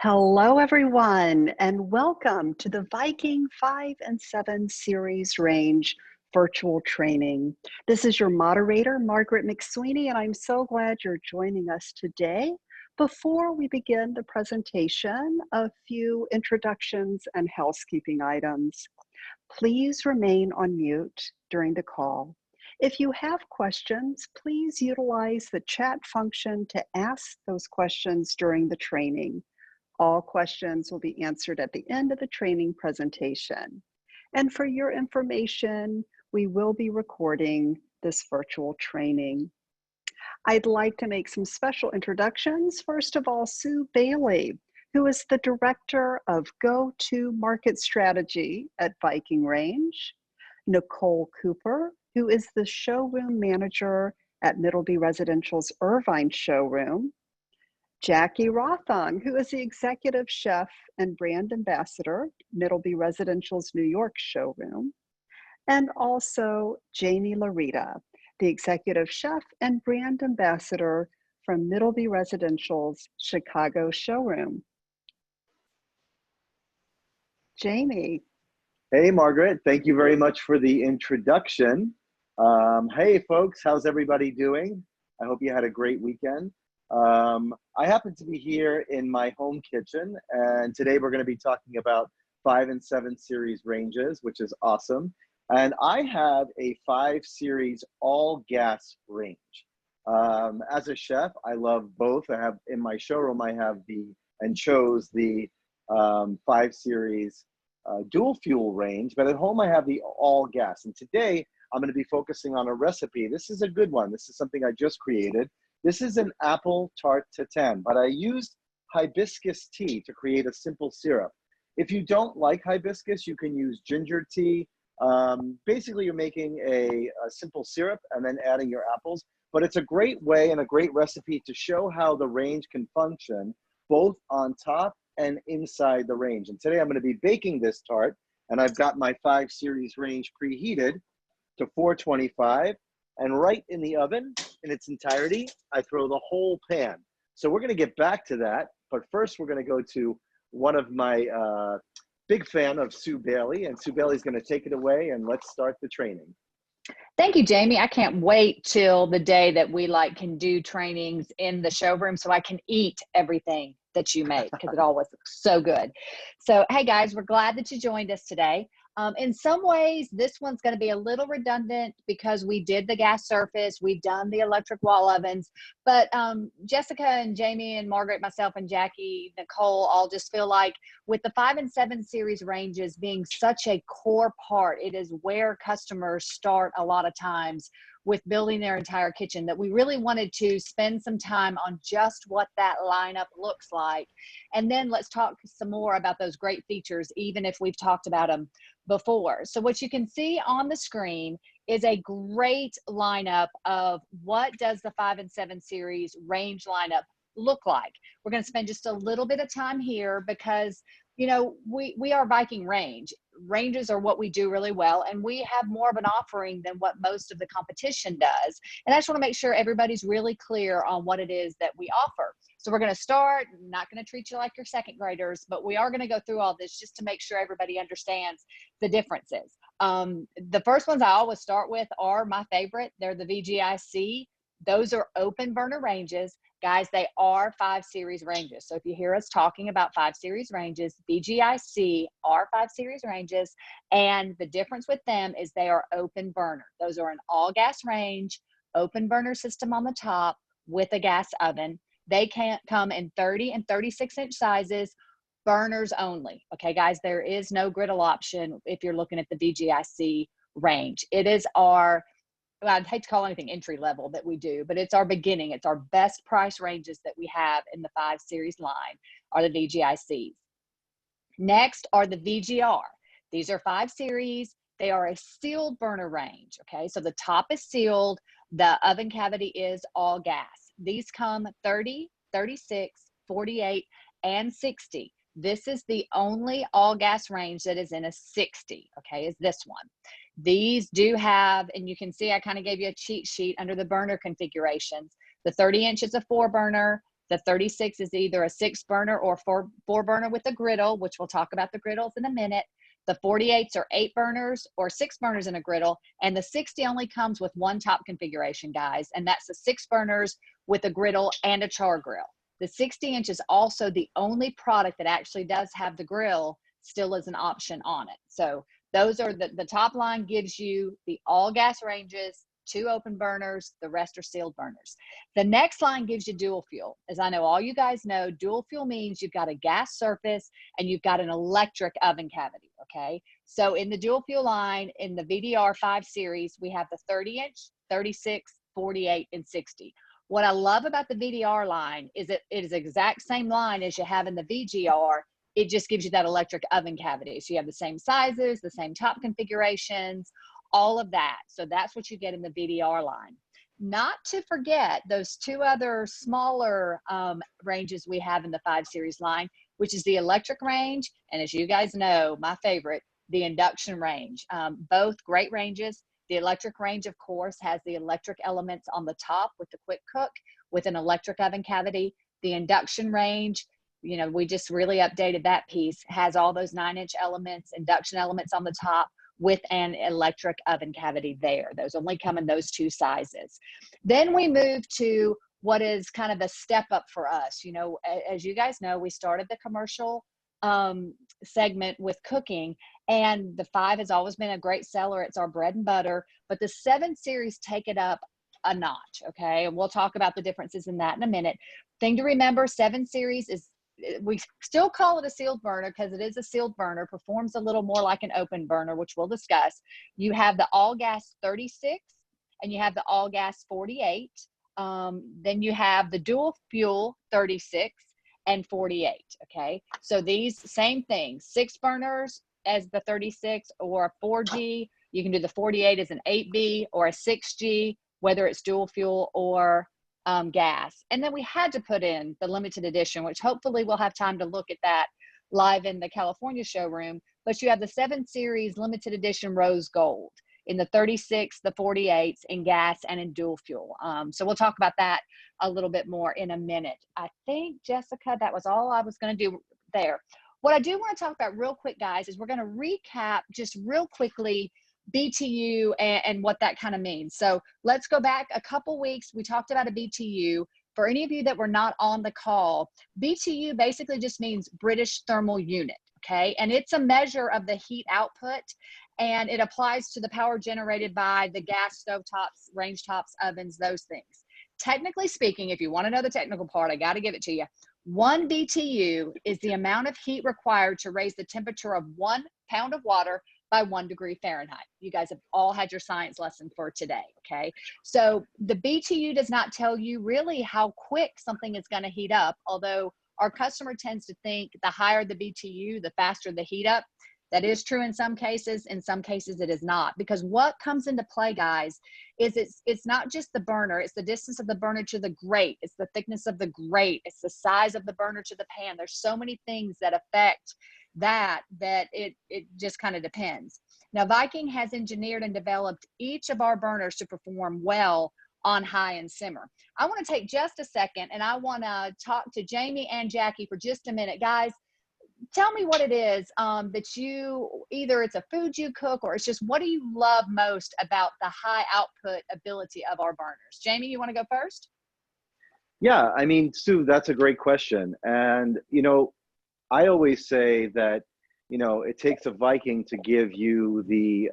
Hello, everyone, and welcome to the Viking 5 and 7 series range virtual training. This is your moderator, Margaret McSweeney, and I'm so glad you're joining us today. Before we begin the presentation, a few introductions and housekeeping items. Please remain on mute during the call. If you have questions, please utilize the chat function to ask those questions during the training. All questions will be answered at the end of the training presentation. And for your information, we will be recording this virtual training. I'd like to make some special introductions. First of all, Sue Bailey, who is the Director of Go-to-Market Strategy at Viking Range. Nicole Cooper, who is the Showroom Manager at Middleby Residential's Irvine Showroom. Jackie Rothong, who is the Executive Chef and Brand Ambassador, Middleby Residential's New York showroom, and also Jamie Larita, the Executive Chef and Brand Ambassador from Middleby Residential's Chicago showroom. Jamie. Hey, Margaret, thank you very much for the introduction. Hey, folks, how's everybody doing? I hope you had a great weekend. I happen to be here in my home kitchen, and today we're going to be talking about 5 and 7 series ranges, which is awesome. And I have a 5 series all gas range. As a chef, I love both. I have in my showroom, I have chose the 5 series dual fuel range, but at home I have the all gas. And today I'm going to be focusing on a recipe. This is a good one. This is something I just created. This is an apple tart tatin, but I used hibiscus tea to create a simple syrup. If you don't like hibiscus, you can use ginger tea. Basically, you're making a simple syrup and then adding your apples, but it's a great way and a great recipe to show how the range can function both on top and inside the range. And today I'm going to be baking this tart, and I've got my 5 series range preheated to 425. And right in the oven, in its entirety, I throw the whole pan. So we're going to get back to that. But first, we're going to go to one of my big fan of Sue Bailey. And Sue Bailey's going to take it away, and let's start the training. Thank you, Jamie. I can't wait till the day that we can do trainings in the showroom so I can eat everything that you make, because it always looks so good. So, hey guys, we're glad that you joined us today. In some ways, this one's going to be a little redundant because we did the gas surface, we've done the electric wall ovens, but Jessica and Jamie and Margaret, myself and Jackie, Nicole, all just feel like with the 5 and 7 series ranges being such a core part, it is where customers start a lot of times with building their entire kitchen, that we really wanted to spend some time on just what that lineup looks like. And then let's talk some more about those great features, even if we've talked about them before. So what you can see on the screen is a great lineup of what does the 5 and 7 series range lineup look like. We're going to spend just a little bit of time here because, you know, we are Viking Range. Ranges are what we do really well, and we have more of an offering than what most of the competition does. And I just want to make sure everybody's really clear on what it is that we offer. So we're going to start, not going to treat you like your second graders, but we are going to go through all this just to make sure everybody understands the differences. The first ones I always start with are my favorite. They're the VGIC. Those are open burner ranges. Guys, they are 5 series ranges. So if you hear us talking about 5 series ranges, VGIC are 5 series ranges. And the difference with them is they are open burner. Those are an all gas range, open burner system on the top with a gas oven. They can come in 30 and 36-inch sizes, burners only. Okay, guys, there is no griddle option if you're looking at the VGIC range. It is our, I'd hate to call anything entry level that we do, but it's our beginning. It's our best price ranges that we have in the 5 series line are the VGICs. Next are the VGR. These are 5 series. They are a sealed burner range. Okay, so the top is sealed. The oven cavity is all gas. These come 30, 36, 48, and 60. This is the only all gas range that is in a 60, okay, is this one. These do have, and you can see I kind of gave you a cheat sheet under the burner configurations. The 30 inch is a 4 burner, The 36 is either a 6 burner or 4 burner with a griddle, which we'll talk about the griddles in a minute. The 48s are 8 burners or 6 burners in a griddle. And the 60 only comes with one top configuration, guys. And that's the 6 burners with a griddle and a char grill. The 60-inch is also the only product that actually does have the grill still as an option on it. So those are the top line gives you the all gas ranges, 2 open burners, the rest are sealed burners. The next line gives you dual fuel. As I know all you guys know, dual fuel means you've got a gas surface and you've got an electric oven cavity, okay? So in the dual fuel line, in the VDR 5 series, we have the 30-inch, 36, 48, and 60. What I love about the VDR line is it is the exact same line as you have in the VGR. It just gives you that electric oven cavity. So you have the same sizes, the same top configurations, all of that. So that's what you get in the VDR line. Not to forget those 2 other smaller ranges we have in the 5 series line, which is the electric range. And as you guys know, my favorite, the induction range. Both great ranges. The electric range, of course, has the electric elements on the top with the quick cook with an electric oven cavity. The induction range, you know, we just really updated that piece, has all those 9-inch elements, induction elements on the top with an electric oven cavity there. Those only come in those 2 sizes. Then we move to what is kind of the step up for us. You know, as you guys know, we started the commercial segment with cooking, and the 5 has always been a great seller. It's our bread and butter, but the 7 series take it up a notch, okay? And we'll talk about the differences in that in a minute. Thing to remember, 7 series is, we still call it a sealed burner because it is a sealed burner, performs a little more like an open burner, which we'll discuss. You have the all gas 36 and you have the all gas 48. Then you have the dual fuel 36 and 48. Okay. So these same things, 6 burners as the 36 or a 4G. You can do the 48 as an 8B or a 6G, whether it's dual fuel or gas. And then we had to put in the limited edition, which hopefully we'll have time to look at that live in the California showroom. But you have the 7 series limited edition rose gold in the 36, the 48s in gas and in dual fuel. So we'll talk about that a little bit more in a minute. I think, Jessica, that was all I was going to do there. What I do want to talk about real quick, guys, is we're going to recap just real quickly BTU and what that kind of means. So let's go back a couple weeks. We talked about a BTU. For any of you that were not on the call, BTU basically just means British Thermal Unit, okay? And it's a measure of the heat output, and it applies to the power generated by the gas stovetops, range tops, ovens, those things. Technically speaking, if you want to know the technical part, I got to give it to you. 1 BTU is the amount of heat required to raise the temperature of 1 pound of water by 1 degree Fahrenheit. You guys have all had your science lesson for today, okay? So the BTU does not tell you really how quick something is going to heat up, although our customer tends to think the higher the BTU, the faster the heat up. That is true in some cases. In some cases, it is not. Because what comes into play, guys, is it's not just the burner. It's the distance of the burner to the grate. It's the thickness of the grate. It's the size of the burner to the pan. There's so many things that affect that it just kind of depends. Now, Viking has engineered and developed each of our burners to perform well on high and simmer. I want to take just a second, and I want to talk to Jamie and Jackie for just a minute. Guys, tell me what it is that you, either it's a food you cook or it's just, what do you love most about the high output ability of our burners? Jamie, you want to go first? Yeah, I mean, Sue, that's a great question. And, you know, I always say that, you know, it takes a Viking to give you the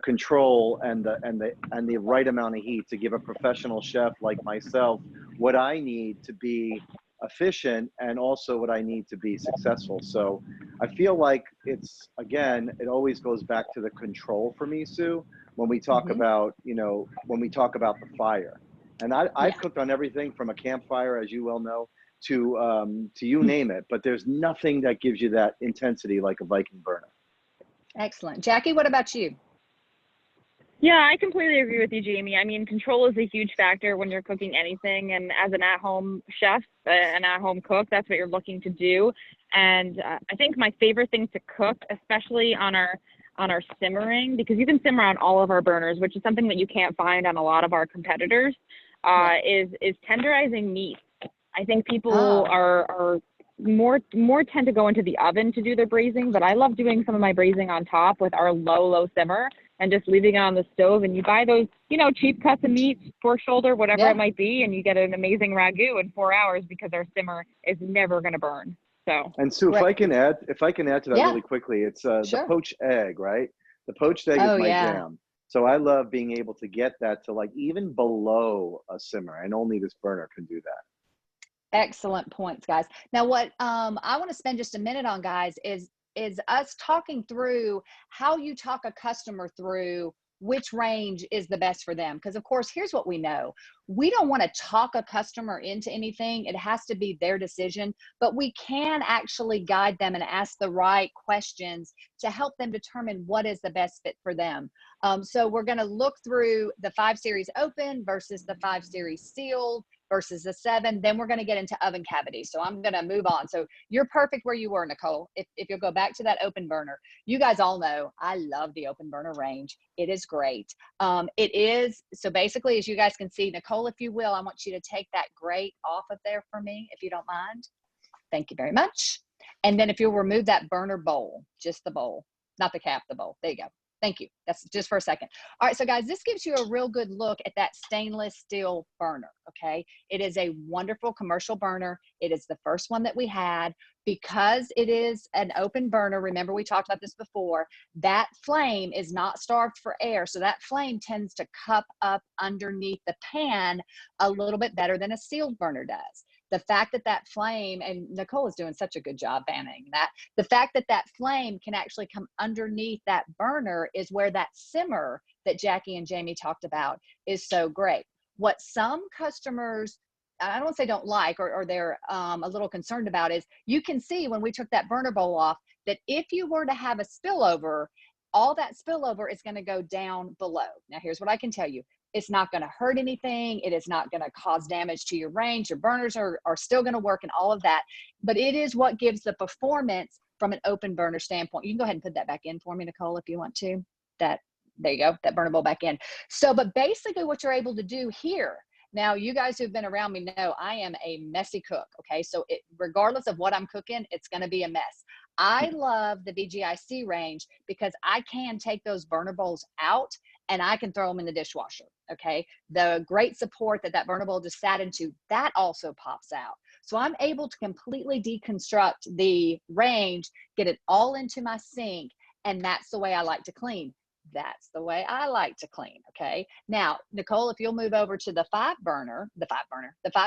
control and the right amount of heat to give a professional chef like myself what I need to be efficient and also what I need to be successful. So I feel like it's, again, it always goes back to the control for me, Sue, when we talk about, you know, when we talk about the fire. And I've cooked on everything from a campfire, as you well know, to you name it, but there's nothing that gives you that intensity like a Viking burner. Excellent. Jackie, what about you? Yeah, I completely agree with you, Jamie. I mean, control is a huge factor when you're cooking anything. And as an at-home chef, an at-home cook, that's what you're looking to do. And I think my favorite thing to cook, especially on our simmering, because you can simmer on all of our burners, which is something that you can't find on a lot of our competitors, is tenderizing meat. I think people Oh. are more tend to go into the oven to do their braising, but I love doing some of my braising on top with our low simmer and just leaving it on the stove. And you buy those, you know, cheap cuts of meat, pork shoulder, whatever Yeah. it might be, and you get an amazing ragu in 4 hours because our simmer is never going to burn. So. And Sue, Great. if I can add to that Yeah. really quickly, it's the Sure. poached egg, right? The poached egg is Oh, my yeah. jam. So I love being able to get that to like even below a simmer, and only this burner can do that. Excellent points, guys. Now, what I want to spend just a minute on, guys, is us talking through how you talk a customer through which range is the best for them. Because of course, here's what we know. We don't want to talk a customer into anything. It has to be their decision, but we can actually guide them and ask the right questions to help them determine what is the best fit for them. So we're going to look through the 5 series open versus the 5 series sealed versus the 7. Then we're going to get into oven cavity. So I'm going to move on. So you're perfect where you were, Nicole. If you'll go back to that open burner, you guys all know I love the open burner range. It is great. It is. So basically, as you guys can see, Nicole, if you will, I want you to take that grate off of there for me, if you don't mind. Thank you very much. And then if you'll remove that burner bowl, just the bowl, not the cap, the bowl. There you go. Thank you. That's just for a second. All right, so guys, this gives you a real good look at that stainless steel burner, okay? It is a wonderful commercial burner. It is the first one that we had. Because it is an open burner, remember we talked about this before, that flame is not starved for air, so that flame tends to cup up underneath the pan a little bit better than a sealed burner does. The fact that that flame, and Nicole is doing such a good job banning that, the fact that that flame can actually come underneath that burner is where that simmer that Jackie and Jamie talked about is so great. What some customers, I don't want to say don't like, or they're a little concerned about, is you can see when we took that burner bowl off that if you were to have a spillover, all that spillover is going to go down below. Now, here's what I can tell you. It's not going to hurt anything. It is not going to cause damage to your range. Your burners are still going to work and all of that. But it is what gives the performance from an open burner standpoint. You can go ahead and put that back in for me, Nicole, if you want to. There you go, that burner bowl back in. So, but basically what you're able to do here, now you guys who've been around me know I am a messy cook, okay? So regardless of what I'm cooking, it's going to be a mess. I love the VGIC range because I can take those burner bowls out and I can throw them in the dishwasher, okay? The great support that burner bowl just sat into, that also pops out. So I'm able to completely deconstruct the range, get it all into my sink, and that's the way I like to clean. That's the way I like to clean, okay? Now, Nicole, if you'll move over to the 5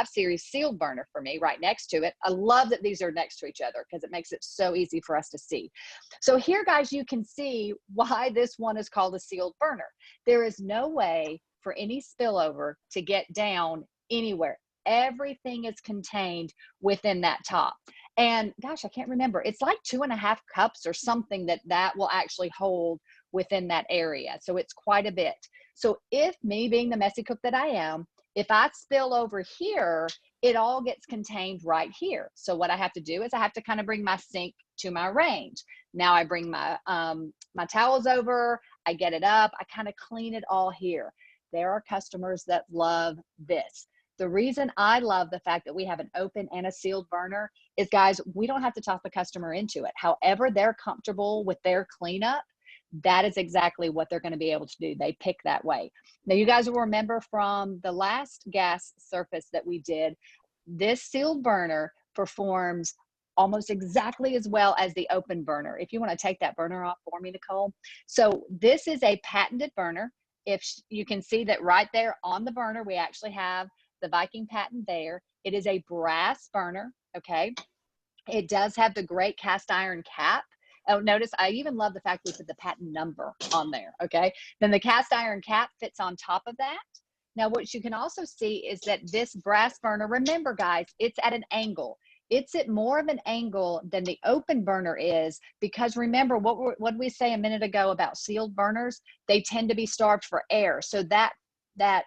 series sealed burner for me right next to it. I love that these are next to each other because it makes it so easy for us to see. So here, guys, you can see why this one is called a sealed burner. There is no way for any spillover to get down anywhere. Everything is contained within that top. And gosh, I can't remember. It's like 2.5 cups or something that will actually hold within that area. So it's quite a bit. So if me being the messy cook that I am, if I spill over here, it all gets contained right here. So what I have to do is I have to kind of bring my sink to my range. Now I bring my my towels over, I get it up, I kind of clean it all here. There are customers that love this. The reason I love the fact that we have an open and a sealed burner is, guys, we don't have to talk the customer into it. However they're comfortable with their cleanup, that is exactly what they're going to be able to do. They pick that way. Now, you guys will remember from the last gas surface that we did, this sealed burner performs almost exactly as well as the open burner. If you want to take that burner off for me, Nicole. So this is a patented burner. If you can see that right there on the burner, we actually have the Viking patent there. It is a brass burner, okay? It does have the great cast iron cap. Oh, notice I even love the fact we put the patent number on there, okay? Then the cast iron cap fits on top of that. Now, what you can also see is that this brass burner, remember guys, it's at an angle. It's at more of an angle than the open burner is, because remember what did we say a minute ago about sealed burners? They tend to be starved for air. So that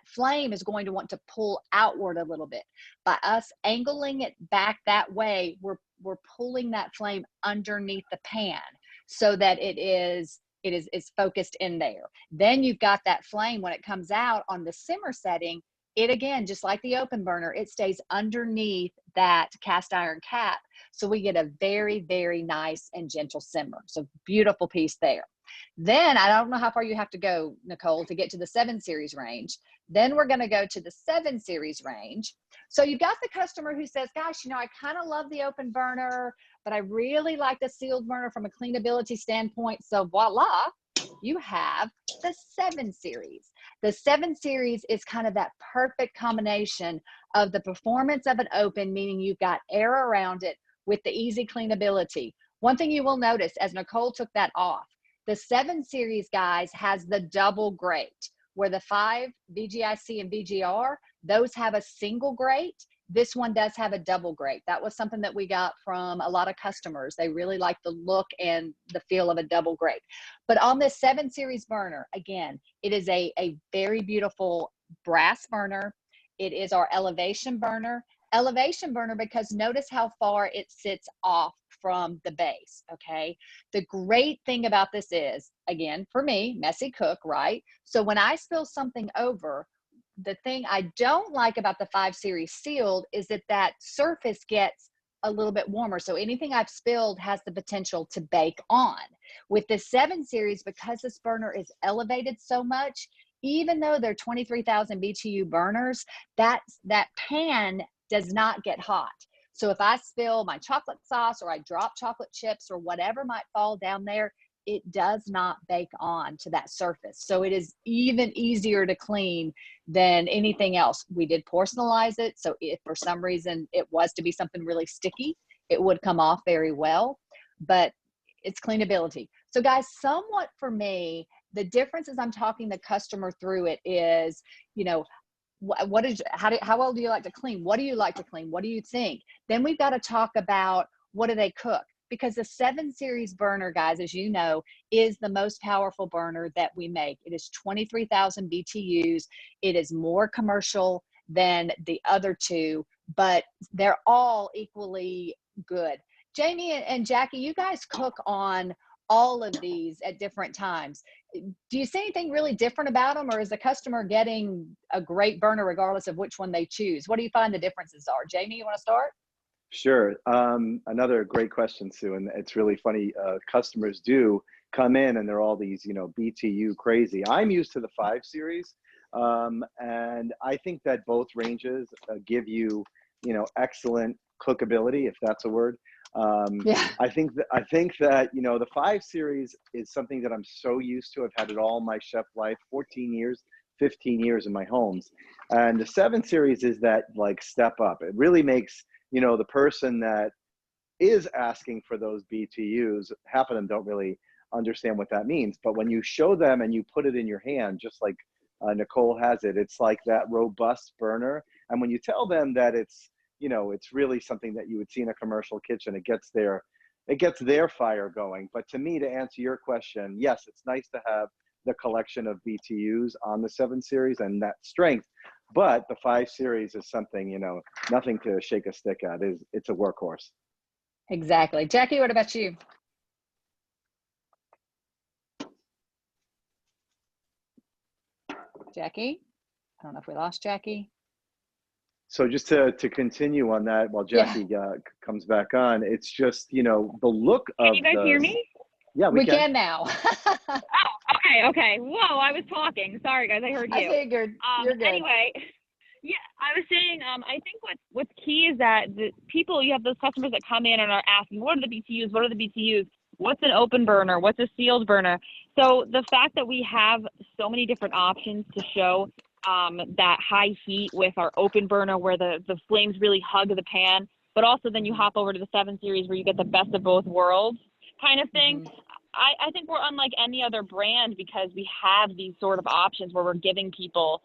flame is going to want to pull outward a little bit. By us angling it back that way, we're pulling that flame underneath the pan so that it is focused in there. Then you've got that flame when it comes out on the simmer setting, it again, just like the open burner, it stays underneath that cast iron cap. So we get a very, very nice and gentle simmer. So beautiful piece there. Then I don't know how far you have to go, Nicole, to get to the 7 series range. Then we're going to go to the 7 series range. So you've got the customer who says, gosh, you know, I kind of love the open burner, but I really like the sealed burner from a cleanability standpoint. So voila, you have the 7 series. The 7 series is kind of that perfect combination of the performance of an open, meaning you've got air around it, with the easy cleanability. One thing you will notice as Nicole took that off, the 7 series, guys, has the double grate, where the 5 VGIC and VGR, those have a single grate. This one does have a double grate. That was something that we got from a lot of customers. They really like the look and the feel of a double grate. But on this 7 series burner, again, it is a very beautiful brass burner. It is our elevation burner. Elevation burner because notice how far it sits off from the base, okay? The great thing about this is, again, for me, messy cook, right? So when I spill something over, the thing I don't like about the 5 series sealed is that that surface gets a little bit warmer. So anything I've spilled has the potential to bake on. With the 7 series, because this burner is elevated so much, even though they're 23,000 BTU burners, that pan does not get hot. So if I spill my chocolate sauce or I drop chocolate chips or whatever might fall down there, it does not bake on to that surface. So it is even easier to clean than anything else. We did porcelainize it. So if for some reason it was to be something really sticky, it would come off very well, but it's cleanability. So guys, somewhat for me, the difference as I'm talking the customer through it is, you know, how well do you like to clean? What do you like to clean? What do you think? Then we've got to talk about what do they cook? Because the 7 series burner, guys, as you know, is the most powerful burner that we make. It is 23,000 BTUs. It is more commercial than the other 2, but they're all equally good. Jamie and Jackie, you guys cook on all of these at different times. Do you see anything really different about them, or is the customer getting a great burner regardless of which one they choose? What do you find the differences are? Jamie, you want to start? Sure. Another great question, Sue, and it's really funny. Customers do come in and they're all these, you know, BTU crazy. I'm used to the 5 series, and I think that both ranges give you, you know, excellent cookability, if that's a word. Yeah. I think that, you know, the 5 series is something that I'm so used to. I've had it all my chef life, 14 years, 15 years in my homes. And the 7 series is that like step up. It really makes, you know, the person that is asking for those BTUs, half of them don't really understand what that means. But when you show them and you put it in your hand, just like Nicole has it, it's like that robust burner. And when you tell them that it's, you know, it's really something that you would see in a commercial kitchen, it gets their fire going. But to me, to answer your question, yes, it's nice to have the collection of BTUs on the 7 series and that strength. But the 5 series is something, you know, nothing to shake a stick at. It's a workhorse. Exactly. Jackie, what about you? Jackie? I don't know if we lost Jackie. So just to continue on that while Jackie comes back on, it's just, you know, the look of Can you guys hear me? Yeah, we can now. Oh, okay. Whoa, I was talking. Sorry, guys, I heard you. I figured. You're good. Anyway, yeah, I was saying, I think what's key is that the people, you have those customers that come in and are asking, what are the BTUs? What are the BTUs? What's an open burner? What's a sealed burner? So the fact that we have so many different options to show that high heat with our open burner where the flames really hug the pan, but also then you hop over to the 7 series where you get the best of both worlds kind of thing. Mm-hmm. I think we're unlike any other brand because we have these sort of options where we're giving people,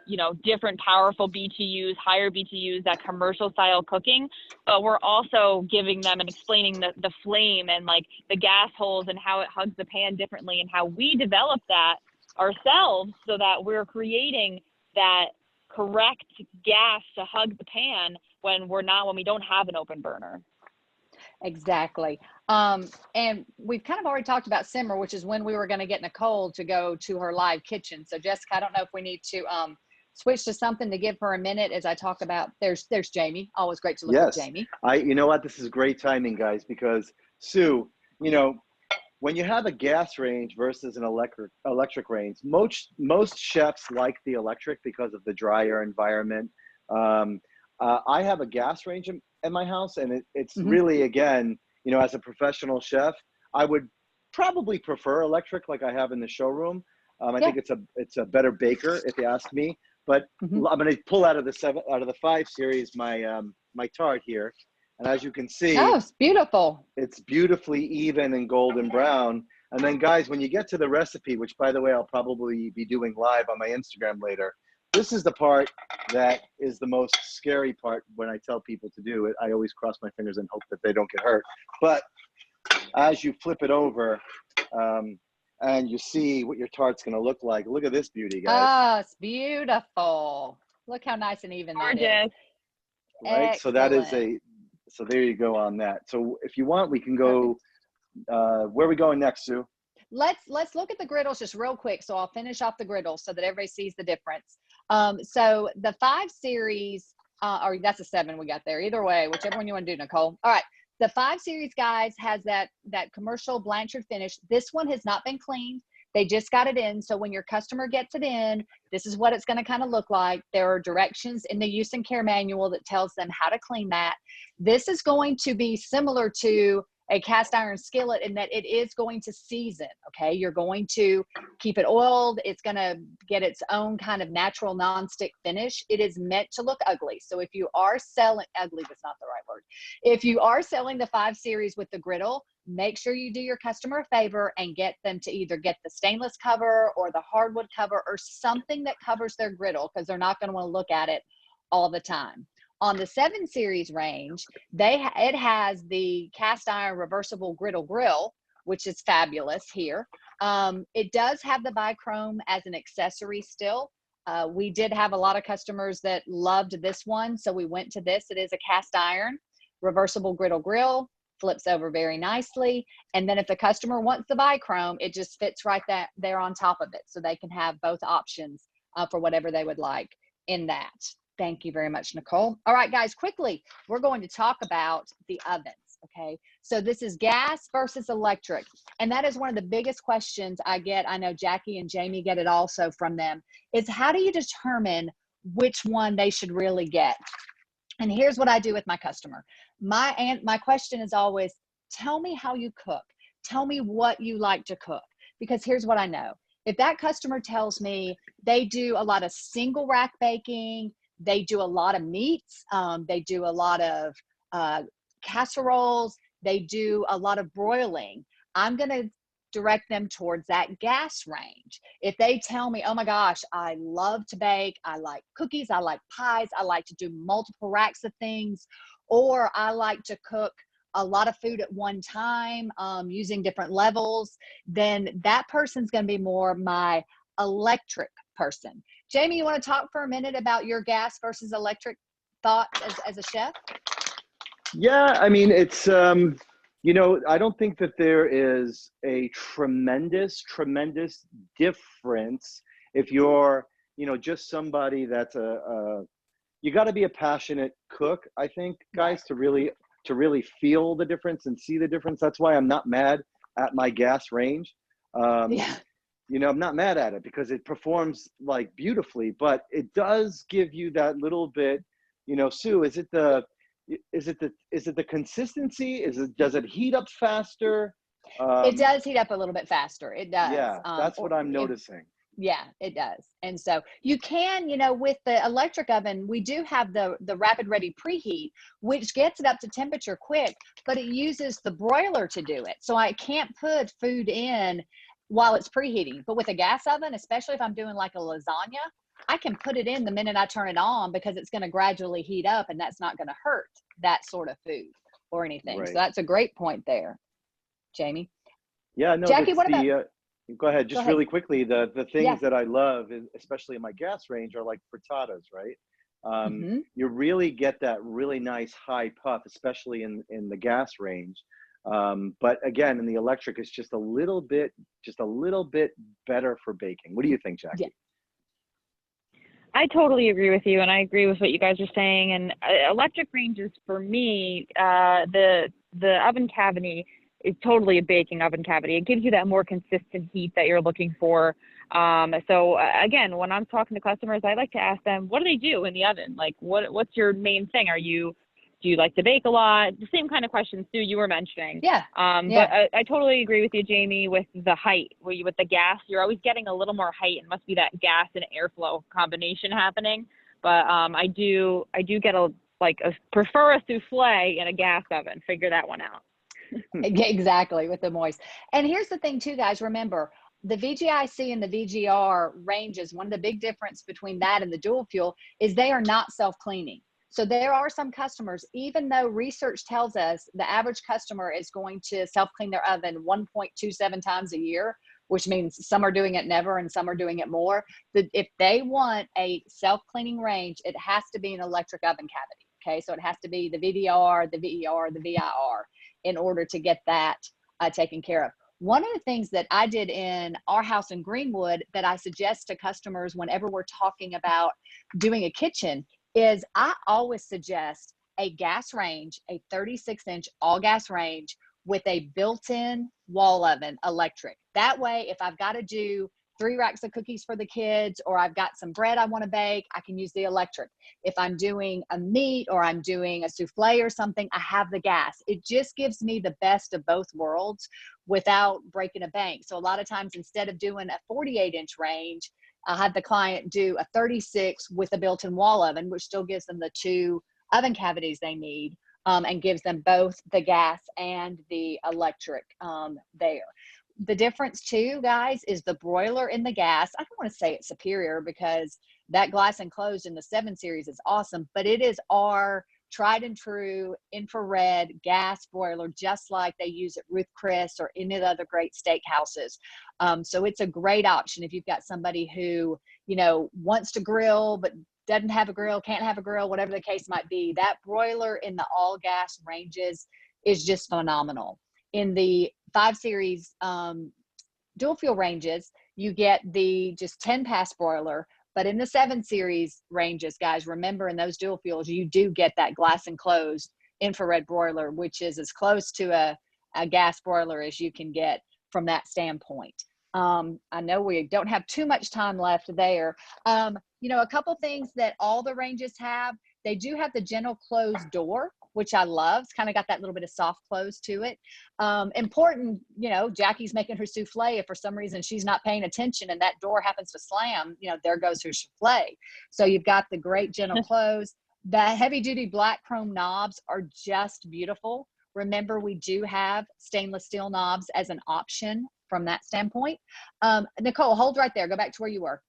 you know, different powerful BTUs, higher BTUs, that commercial style cooking, but we're also giving them and explaining the flame and like the gas holes and how it hugs the pan differently and how we develop that ourselves so that we're creating that correct gas to hug the pan when we don't have an open burner. Exactly. And we've kind of already talked about simmer, which is when we were going to get Nicole to go to her live kitchen. So Jessica, I don't know if we need to switch to something to give her a minute as I talk about, there's Jamie. Always great to look at Yes. Jamie. You know what? This is great timing, guys, because Sue, you know, when you have a gas range versus an electric range, most chefs like the electric because of the drier environment. I have a gas range in my house, and it's really, again, you know, as a professional chef, I would probably prefer electric like I have in the showroom. I think it's a better baker if you ask me. But I'm going to pull out of the 5 series my tart here. And as you can see, oh, it's beautiful. It's beautifully even and golden brown. And then guys, when you get to the recipe, which by the way, I'll probably be doing live on my Instagram later, this is the part that is the most scary part when I tell people to do it. I always cross my fingers and hope that they don't get hurt. But as you flip it over and you see what your tart's gonna look like, look at this beauty, guys. Oh, it's beautiful. Look how nice and even that is. Right, excellent. so that is so there you go on that. So if you want, we can go, where are we going next, Sue? Let's look at the griddles just real quick. So I'll finish off the griddles so that everybody sees the difference. So the 5 series, or that's a 7 we got there. Either way, whichever one you want to do, Nicole. All right. The 5 series, guys, has that commercial Blanchard finish. This one has not been cleaned. They just got it in. So when your customer gets it in, this is what it's going to kind of look like. There are directions in the use and care manual that tells them how to clean that. This is going to be similar to a cast iron skillet in that it is going to season, okay? You're going to keep it oiled. It's going to get its own kind of natural nonstick finish. It is meant to look ugly. So if you are selling, ugly was not the right word. If you are selling the 5 series with the griddle, make sure you do your customer a favor and get them to either get the stainless cover or the hardwood cover or something that covers their griddle, because they're not going to want to look at it all the time. On the 7 series range, it has the cast iron reversible griddle grill, which is fabulous here. It does have the bichrome as an accessory still. We did have a lot of customers that loved this one, so we went to this. It is a cast iron reversible griddle grill, flips over very nicely. And then if the customer wants the bichrome, it just fits right there on top of it. So they can have both options for whatever they would like in that. Thank you very much, Nicole. All right, guys, quickly, we're going to talk about the ovens, okay? So this is gas versus electric. And that is one of the biggest questions I get. I know Jackie and Jamie get it also from them, is how do you determine which one they should really get? And here's what I do with my customer. My question is always, tell me how you cook. Tell me what you like to cook. Because here's what I know. If that customer tells me they do a lot of single rack baking, they do a lot of meats, they do a lot of casseroles, they do a lot of broiling, I'm going to direct them towards that gas range. If they tell me, oh my gosh, I love to bake, I like cookies, I like pies, I like to do multiple racks of things, or I like to cook a lot of food at one time using different levels, then that person's going to be more my electric person. Jamie, you want to talk for a minute about your gas versus electric thoughts as a chef? Yeah, I mean, it's, you know, I don't think that there is a tremendous difference if you're, you know, just somebody that's you got to be a passionate cook, I think, guys, to really feel the difference and see the difference. That's why I'm not mad at my gas range. Yeah. You know, I'm not mad at it because it performs like beautifully, but it does give you that little bit, you know, Sue, is it the consistency? Does it heat up faster? It does heat up a little bit faster. It does. Yeah, that's what I'm noticing. Yeah, it does. And so you can, you know, with the electric oven, we do have the rapid ready preheat, which gets it up to temperature quick, but it uses the broiler to do it. So I can't put food in while it's preheating. But with a gas oven, especially if I'm doing like a lasagna, I can put it in the minute I turn it on because it's going to gradually heat up and that's not going to hurt that sort of food or anything. Right. So that's a great point there, Jamie. Yeah, no, Jackie, what about? Go ahead, just really quickly, the things that I love, especially in my gas range, are like frittatas, right? You really get that really nice high puff, especially in the gas range. But again, in the electric, it's just a little bit better for baking. What do you think, Jackie? Yeah. I totally agree with you, and I agree with what you guys are saying. And electric ranges for me, the oven cavity is totally a baking oven cavity. It gives you that more consistent heat that you're looking for. So again, when I'm talking to customers, I like to ask them, what do they do in the oven? Like, what's your main thing? Do you like to bake a lot? The same kind of questions, Sue, you were mentioning. Yeah. But I totally agree with you, Jamie, with the height. With the gas, you're always getting a little more height. It must be that gas and airflow combination happening. But I do get prefer a souffle in a gas oven. Figure that one out. Exactly, with the moist. And here's the thing too, guys, remember the VGIC and the VGR ranges, one of the big difference between that and the dual fuel is they are not self-cleaning. So there are some customers, even though research tells us the average customer is going to self-clean their oven 1.27 times a year, which means some are doing it never and some are doing it more. If they want a self-cleaning range, it has to be an electric oven cavity. Okay, so it has to be the VDR, the VER, the VIR in order to get that taken care of. One of the things that I did in our house in Greenwood that I suggest to customers whenever we're talking about doing a kitchen is I always suggest a gas range, a 36-inch all gas range with a built-in wall oven electric. That way, if I've got to do 3 racks of cookies for the kids, or I've got some bread I want to bake, I can use the electric. If I'm doing a meat or I'm doing a souffle or something, I have the gas. It just gives me the best of both worlds without breaking a bank. So a lot of times, instead of doing a 48-inch range, I'll have the client do a 36 with a built-in wall oven, which still gives them the 2 oven cavities they need, and gives them both the gas and the electric there. The difference too, guys, is the broiler in the gas. I don't want to say it's superior because that glass enclosed in the 7 series is awesome, but it is our tried and true infrared gas broiler, just like they use at Ruth Chris or any of the other great steakhouses. So it's a great option if you've got somebody who, wants to grill, but doesn't have a grill, can't have a grill, whatever the case might be. That broiler in the all gas ranges is just phenomenal. In the 5 series dual fuel ranges, you get the just 10 pass broiler. But in the 7 series ranges, guys, remember in those dual fuels, you do get that glass enclosed infrared broiler, which is as close to a gas broiler as you can get from that standpoint. I know we don't have too much time left there. A couple things that all the ranges have, they do have the gentle closed door, which I love. It's kind of got that little bit of soft close to it. Important, Jackie's making her souffle. If for some reason she's not paying attention and that door happens to slam, there goes her souffle. So you've got the great gentle close. The heavy duty black chrome knobs are just beautiful. Remember, we do have stainless steel knobs as an option from that standpoint. Nicole, hold right there. Go back to where you were.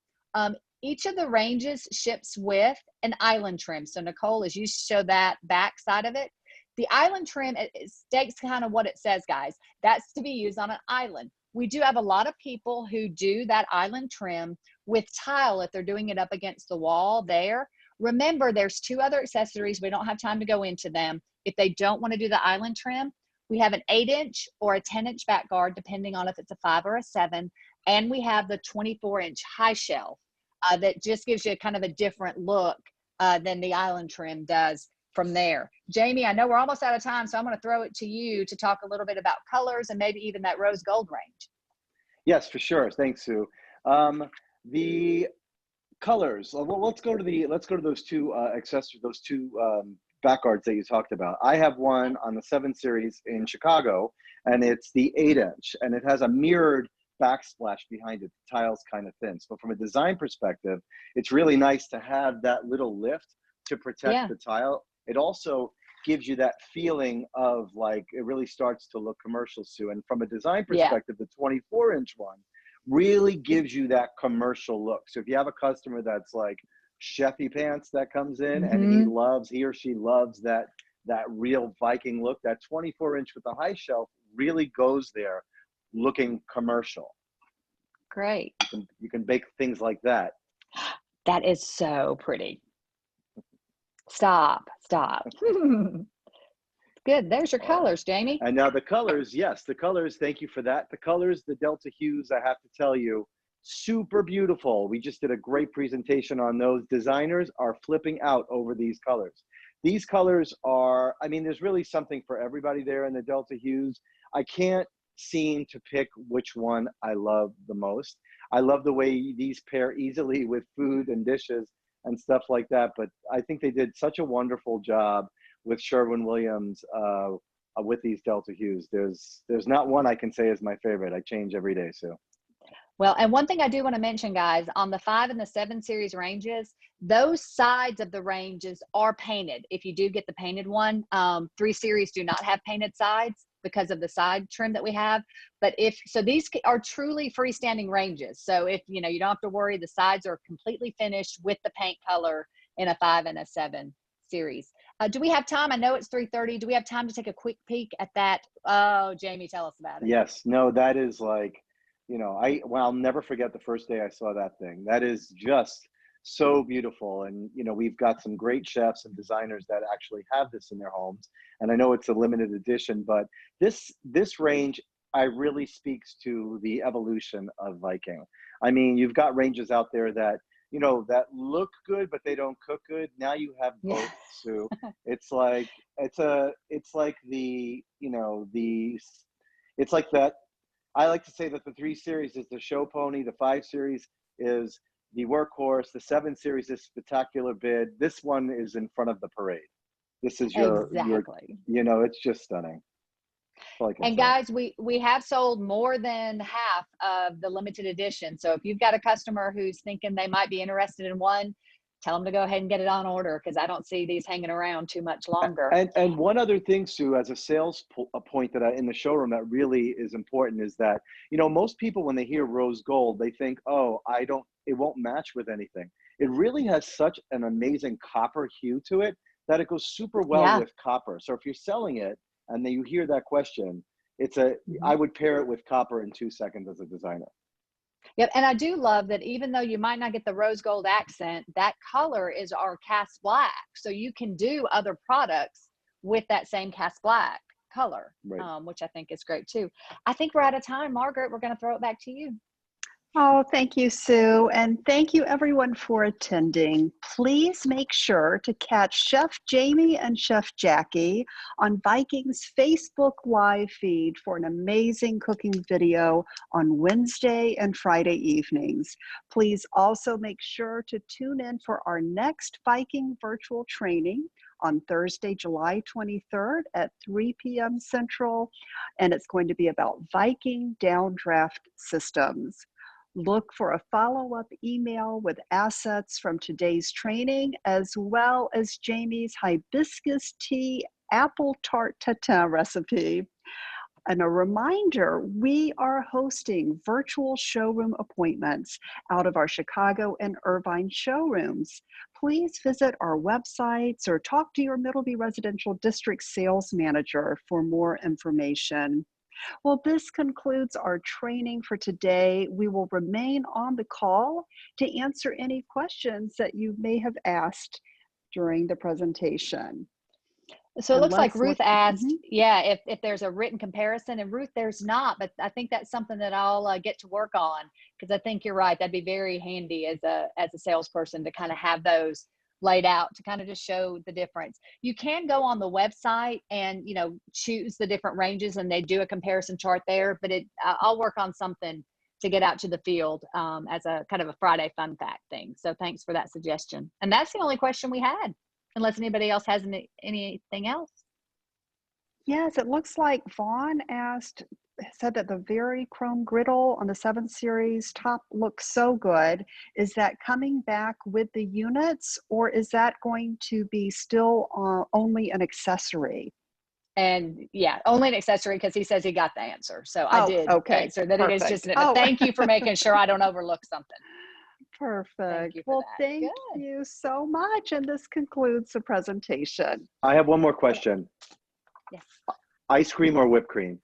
Each of the ranges ships with an island trim. So Nicole, as you show that back side of it, the island trim, it states kind of what it says, guys. That's to be used on an island. We do have a lot of people who do that island trim with tile if they're doing it up against the wall there. Remember, there's 2 other accessories. We don't have time to go into them. If they don't want to do the island trim, we have an 8-inch or a 10-inch back guard, depending on if it's a 5 or a 7. And we have the 24-inch high shelf that just gives you kind of a different look than the island trim does from there. Jamie, I know we're almost out of time, so I'm going to throw it to you to talk a little bit about colors and maybe even that rose gold range. Yes, for sure. Thanks, Sue. The colors. Well, let's go to those 2 accessories, those 2 back guards that you talked about. I have one on the 7 series in Chicago, and it's the 8-inch, and it has a mirrored backsplash behind it. The tile's kind of thin. So from a design perspective, it's really nice to have that little lift to protect the tile. It also gives you that feeling of like, it really starts to look commercial, Sue. And from a design perspective, the 24-inch one really gives you that commercial look. So if you have a customer that's like chefy pants that comes in and he or she loves that real Viking look, that 24-inch with the high shelf really goes there looking commercial. Great. You can bake things like that. That is so pretty. Stop. Good. There's your colors, Jamie. And now the colors, yes, the colors, thank you for that. The colors, the Delta hues, I have to tell you, super beautiful. We just did a great presentation on those. Designers are flipping out over these colors. These colors are, I mean, there's really something for everybody there in the Delta hues. I can't seem to pick which one I love the most. I love the way these pair easily with food and dishes and stuff like that, but I think they did such a wonderful job with Sherwin-Williams with these Delta hues. There's not one I can say is my favorite. I change every day, Sue. Well, and one thing I do want to mention, guys, on the 5 and the 7 series ranges, those sides of the ranges are painted. If you do get the painted one, 3 series do not have painted sides because of the side trim that we have. But so these are truly freestanding ranges. So if, you know, you don't have to worry, the sides are completely finished with the paint color in a 5 and a 7 series. Do we have time? I know it's 3:30. Do we have time to take a quick peek at that? Oh, Jamie, tell us about it. Yes, no, that is like, you know, I'll never forget the first day I saw that thing. That is just so beautiful. And, you know, we've got some great chefs and designers that actually have this in their homes. And I know it's a limited edition, but this range, I really speaks to the evolution of Viking. I mean, you've got ranges out there that, you know, that look good, but they don't cook good. Now you have both, Sue. It's like, it's like the, you know, it's like that. I like to say that the 3 series is the show pony, the 5 series is the workhorse, the 7 series is spectacular bid. This one is in front of the parade. This is your, you know, it's just stunning. And guys, we have sold more than half of the limited edition. So if you've got a customer who's thinking they might be interested in one, tell them to go ahead and get it on order, because I don't see these hanging around too much longer. And one other thing, Sue, as a sales point that in the showroom that really is important is that, you know, most people when they hear rose gold, they think, oh, it won't match with anything. It really has such an amazing copper hue to it that it goes super well with copper. So if you're selling it and then you hear that question, I would pair it with copper in 2 seconds as a designer. Yep, and I do love that even though you might not get the rose gold accent, that color is our cast black. So you can do other products with that same cast black color, which I think is great too. I think we're out of time. Margaret, we're going to throw it back to you. Oh, thank you, Sue. And thank you everyone for attending. Please make sure to catch Chef Jamie and Chef Jackie on Viking's Facebook Live feed for an amazing cooking video on Wednesday and Friday evenings. Please also make sure to tune in for our next Viking virtual training on Thursday, July 23rd at 3 p.m. Central. And it's going to be about Viking downdraft systems. Look for a follow-up email with assets from today's training, as well as Jamie's hibiscus tea apple tart tatin recipe. And a reminder, we are hosting virtual showroom appointments out of our Chicago and Irvine showrooms. Please visit our websites or talk to your Middleby Residential District sales manager for more information. Well, this concludes our training for today. We will remain on the call to answer any questions that you may have asked during the presentation. So it looks like Ruth asked, if there's a written comparison, and Ruth, there's not, but I think that's something that I'll get to work on, because I think you're right. That'd be very handy as a salesperson to kind of have those laid out to kind of just show the difference. You can go on the website and, you know, choose the different ranges and they do a comparison chart there, but I'll work on something to get out to the field as a kind of a Friday fun fact thing. So thanks for that suggestion. And that's the only question we had, unless anybody else has anything else. Yes, it looks like Vaughn said that the very chrome griddle on the 7 series top looks so good. Is that coming back with the units, or is that going to be still only an accessory? And yeah, only an accessory, because he says he got the answer. So I did answer that. Perfect. It is just thank you for making sure I don't overlook something. Perfect. Well, thank you so much. And this concludes the presentation. I have one more question. Yes. Ice cream or whipped cream?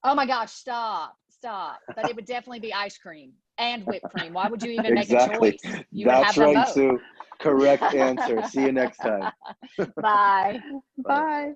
Oh my gosh, stop. But it would definitely be ice cream and whipped cream. Why would you even make a choice? You That's would have right, both. Sue. Correct answer. See you next time. Bye. Bye.